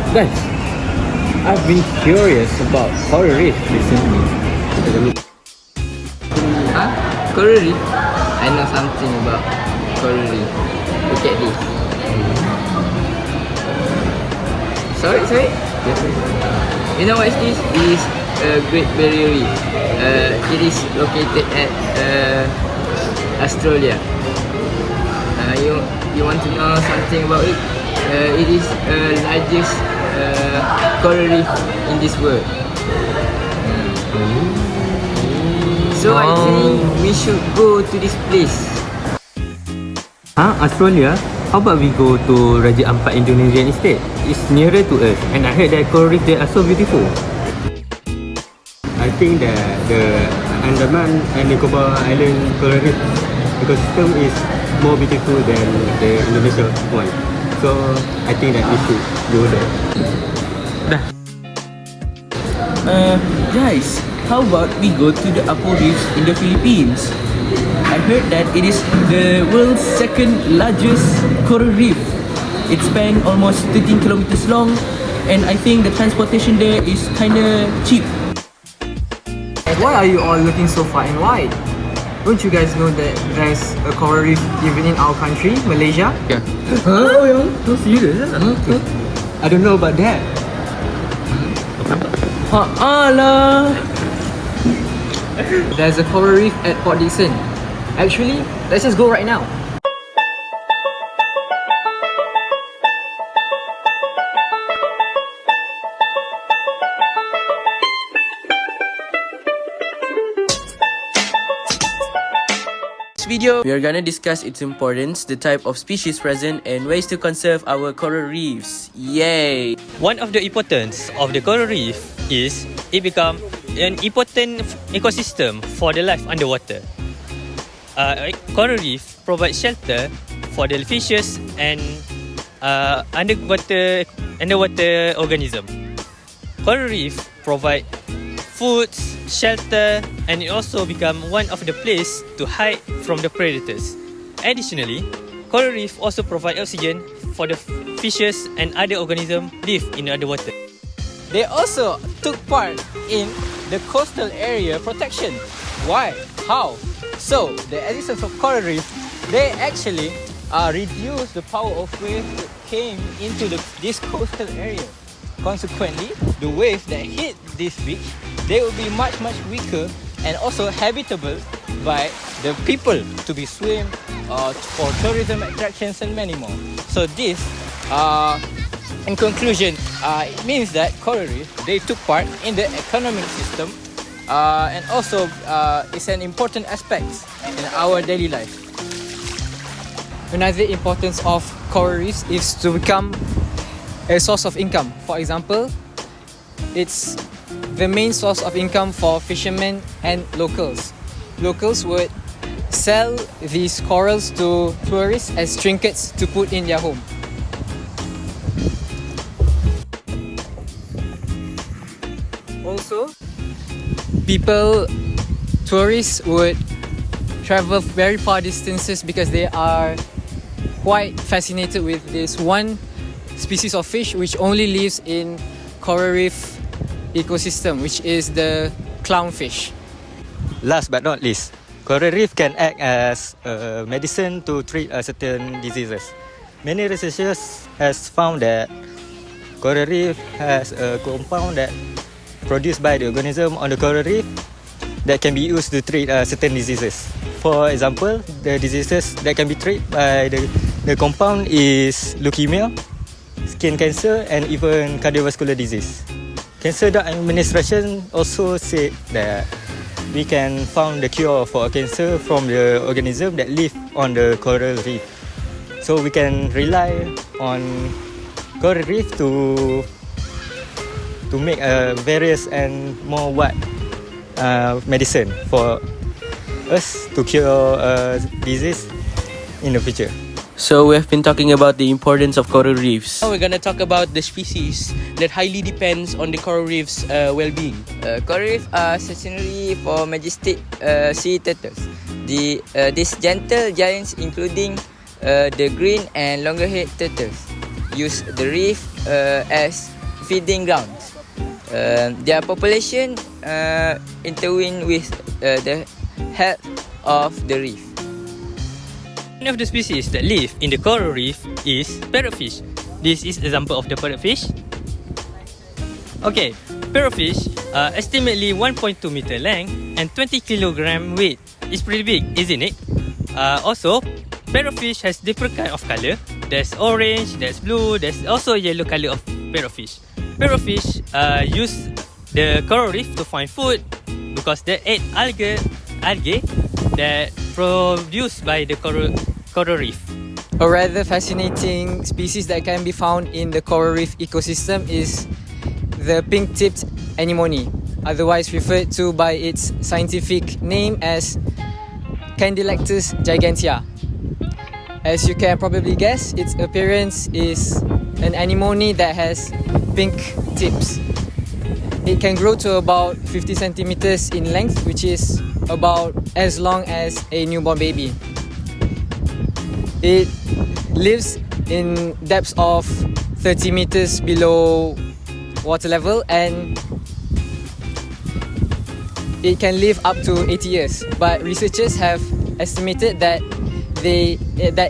Guys, I've been curious about coral reef recently. Take a look. Huh? Coral reef? I know something about coral reef. Look at this. Sorry? Yes, sir. You know what is this? This is Great Barrier Reef. It is located at Australia. You want to know something about it? It is the largest coral reef in this world. So I think we should go to this place. Australia? How about we go to Raja Ampat, Indonesia instead? It's nearer to us, and I heard that coral reef there are so beautiful. I think that the Andaman and Nicobar Island coral reef ecosystem is more beautiful than the Indonesia one. So I think that we should go there. Guys, how about we go to the APDUL Reef in the Philippines? I heard that it is the world's second largest coral reef. It spans almost 13 kilometers long, and I think the transportation there is kinda cheap. Why are you all looking so far and wide? Don't you guys know that there's a coral reef even in our country, Malaysia? Yeah. Oh, so serious? I don't know about that. Lah. There's a coral reef at Port Dickson. Actually, let's just go right now. Video, we are gonna discuss its importance, the type of species present, and ways to conserve our coral reefs. Yay! One of the importance of the coral reef is it become an important ecosystem for the life underwater. Coral reef provide shelter for the fishes and underwater organism. Coral reef provide food, shelter, and it also become one of the place to hide from the predators. Additionally, coral reef also provide oxygen for the fishes and other organisms live in the underwater. They also took part in the coastal area protection. Why? How? So, the existence of coral reef, they actually reduce the power of waves that came into this coastal area. Consequently, the waves that hit this beach, they will be much weaker and also habitable by the people to be swim, for tourism attractions and many more. So this, in conclusion, it means that coral reef, they took part in the economic system, and also it's an important aspect in our daily life. Another importance of coral reefs is to become a source of income. For example, it's the main source of income for fishermen and locals. Locals would sell these corals to tourists as trinkets to put in their home. Also, tourists would travel very far distances because they are quite fascinated with this one species of fish which only lives in coral reef ecosystem, which is the clownfish. Last but not least, coral reef can act as a medicine to treat certain diseases. Many researchers has found that coral reef has a compound that produced by the organism on the coral reef that can be used to treat certain diseases. For example, the diseases that can be treated by the compound is leukemia, skin cancer, and even cardiovascular disease. Cancer Drug Administration also said that we can find the cure for cancer from the organism that live on the coral reef. So we can rely on coral reef to make various and more wide medicine for us to cure disease in the future. So we have been talking about the importance of coral reefs. Now we're gonna talk about the species that highly depends on the coral reef's well-being. Coral reefs are certainly for majestic sea turtles. These gentle giants, including the green and loggerhead turtles, use the reef as feeding grounds. Their population intertwine with the health of the reef. One of the species that live in the coral reef is parrotfish. This is example of the parrotfish. Okay, parrotfish estimately 1.2 meter length and 20 kilogram weight. It's pretty big, isn't it? Also, parrotfish has different kind of color. There's orange, there's blue, there's also yellow color of parrotfish. Parrotfish use the coral reef to find food because they eat algae that produced by the coral reef. A rather fascinating species that can be found in the coral reef ecosystem is the pink-tipped anemone, otherwise referred to by its scientific name as Candylactis gigantea. As you can probably guess, its appearance is an anemone that has pink tips. It can grow to about 50 centimeters in length, which is about as long as a newborn baby. It lives in depths of 30 meters below water level, and it can live up to 80 years. But researchers have estimated that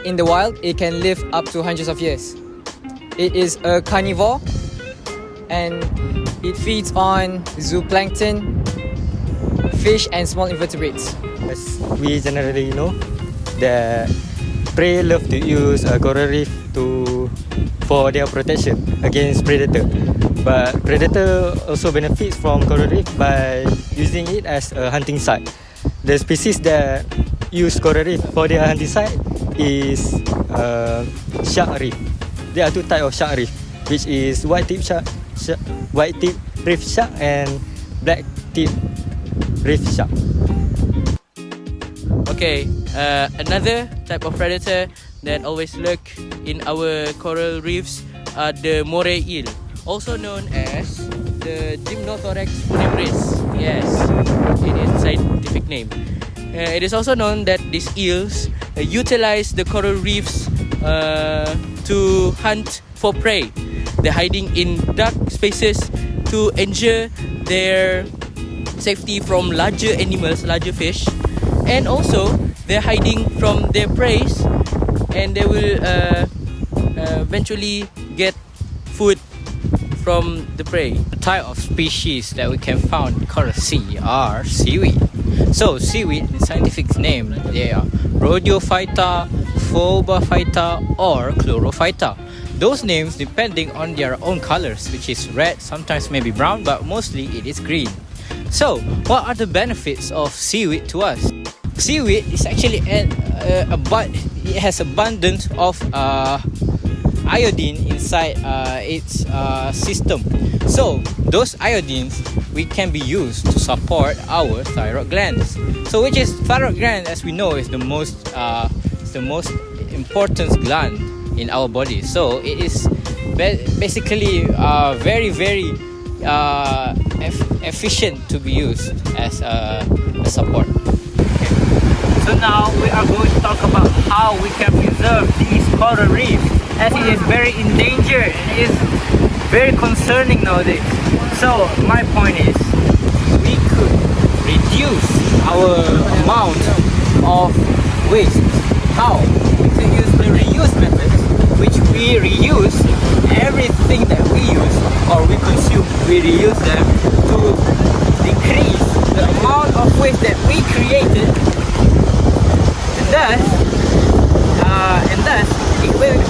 in the wild it can live up to hundreds of years. It is a carnivore and it feeds on zooplankton, fish and small invertebrates. As we generally know, the prey love to use a coral reef for their protection against predator. But predator also benefits from coral reef by using it as a hunting site. The species that use coral reef for their hunting site is shark reef. There are two types of shark reef, which is white-tip reef shark and black-tip reef shark. Okay, another type of predator that always lurk in our coral reefs are the moray eel, also known as the Gymnothorax funebris. Yes, it is a scientific name. It is also known that these eels utilize the coral reefs to hunt for prey. They're hiding in dark spaces to ensure their safety from larger animals, larger fish, and also they're hiding from their prey, and they will eventually get food from the prey. The type of species that we can find in coral sea are seaweed. So seaweed, in scientific name, they are Rhodophyta, Phobophyta or Chlorophyta. Those names depending on their own colors, which is red, sometimes maybe brown, but mostly it is green. So what are the benefits of seaweed to us? Seaweed is actually it has abundance of iodine inside its system. So those iodines we can be used to support our thyroid glands. So which is thyroid gland, as we know, is the most important gland in our body. So it is basically very efficient to be used as a support. So now we are going to talk about how we can preserve these coral reefs, as it is very endangered and it is very concerning nowadays. So my point is, we could reduce our amount of waste. How? We could use the reuse method, which we reuse everything that we use or we consume. We reuse them to decrease the amount of waste that we created. And thus it will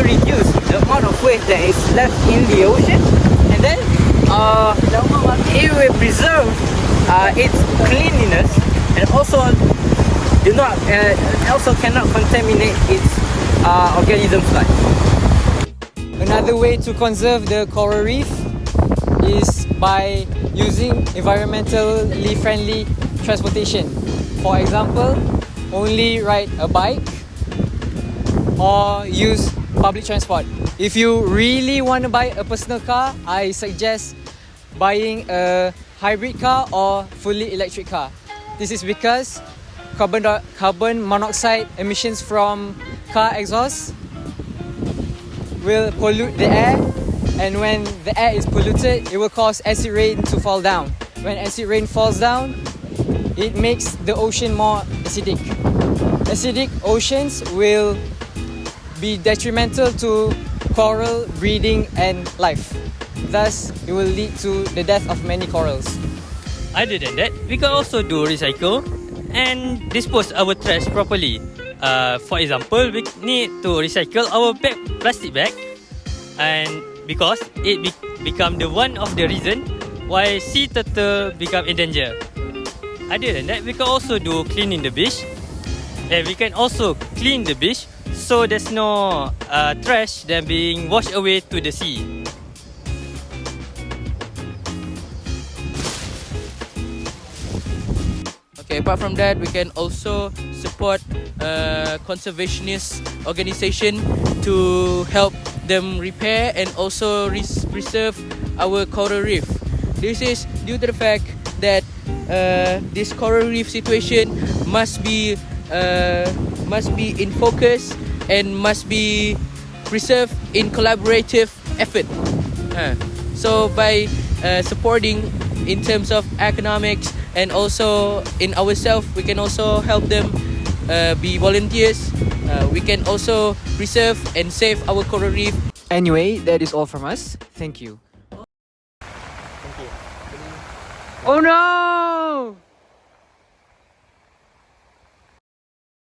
reduce the amount of waste that is left in the ocean, and then it will preserve its cleanliness, and also cannot contaminate its organism's life. Another way to conserve the coral reef is by using environmentally friendly transportation. For example, only ride a bike or use public transport. If you really want to buy a personal car, I suggest buying a hybrid car or fully electric car. This is because carbon monoxide emissions from car exhaust will pollute the air And when the air is polluted, it will cause acid rain to fall down. When acid rain falls down, it makes the ocean more acidic. Acidic oceans will be detrimental to coral breeding and life. Thus, it will lead to the death of many corals. Other than that, we can also do recycle and dispose our trash properly. For example, we need to recycle our plastic bag, and because it become the one of the reason why sea turtle become in danger. Other than that, we can also do cleaning the beach, and we can also clean the beach so there's no trash that being washed away to the sea. Okay, apart from that, we can also support conservationist organization to help them repair and also preserve our coral reef. This is due to the fact that this coral reef situation must be in focus and must be preserved in collaborative effort. So by supporting in terms of economics and also in ourselves, we can also help them be volunteers. We can also preserve and save our coral reef. Anyway, that is all from us. Thank you. Oh no!